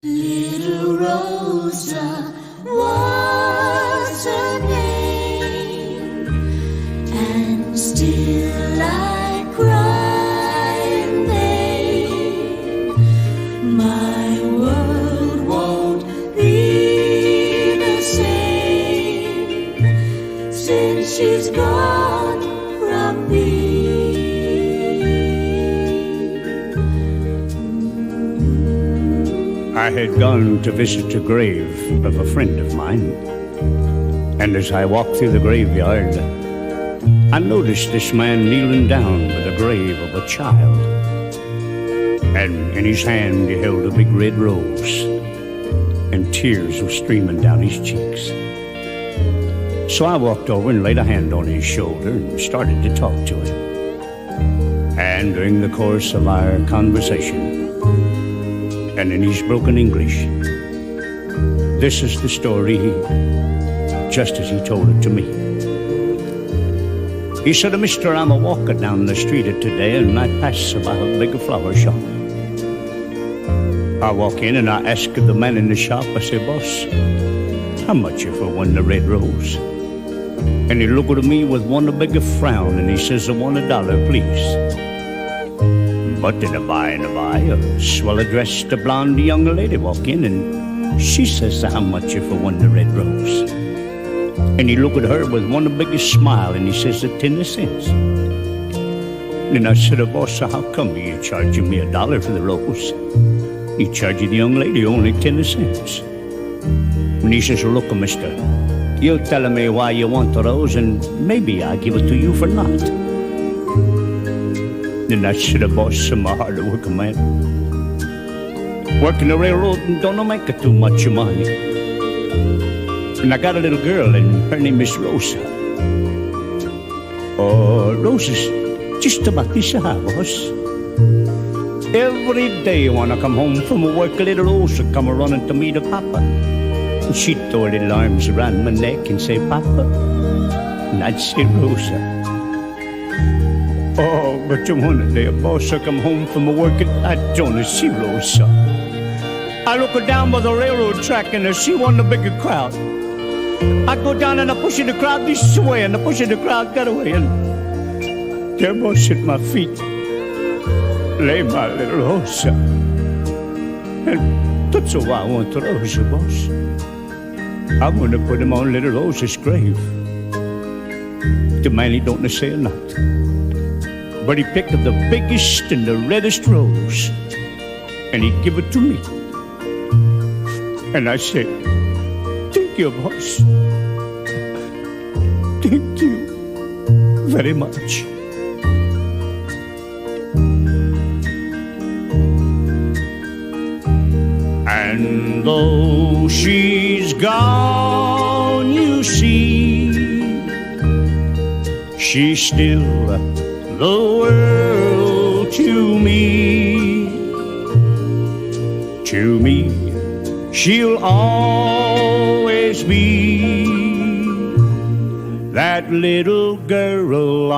Little Rosa was her name, and still I cry in vain. My world won't be the same since she's gone from me. I had gone to visit the grave of a friend of mine, and as I walked through the graveyard, I noticed this man kneeling down by the grave of a child, and in his hand he held a big red rose, and tears were streaming down his cheeks. So I walked over and laid a hand on his shoulder and started to talk to him. And during the course of our conversation, and in his broken English, this is the story just as he told it to me. He said, "Mister, I'm a walker down the street today, and I pass by a big flower shop. I walk in and I ask the man in the shop, I say, 'Boss, how much you for one red rose?' And he looked at me with one big frown, and he says, 'I want $1, please.' But in a by, a swell-dressed blonde young lady walk in, and she says, 'How much you for one red rose?' And he looked at her with one big smile, and he says, 10 cents. And I said, 'Boss, how come you charging me $1 for the rose? You charge the young lady only 10 cents. And he says, 'Look, mister, you telling me why you want the rose, and maybe I'll give it to you for naught.' And I said, 'Boss, I'm a hard-working man. Working the railroad and don't make too much money. And I got a little girl, and her name is Rosa. Oh, Rosa's just about this high, boss. Every day when I come home from work, a little Rosa come running to me to Papa. And she'd throw her little arms around my neck and say, 'Papa.' And I'd say, 'Rosa.' Oh, but one day, boss, I come home from work and I don't see Rosa. I look down by the railroad track and I see one of the bigger crowd. I go down and I push the crowd this way, and I push the crowd that way, and there, boss, at my feet lay my little Rosa. And that's why I want the Rosa, boss. I'm going to put him on little Rosa's grave. The man, he don't say not. But he picked up the biggest and the reddest rose, and he give it to me. And I said, "Thank you, boss. Thank you very much." And though she's gone, you see, she's still the world to me. To me, she'll always be that little girl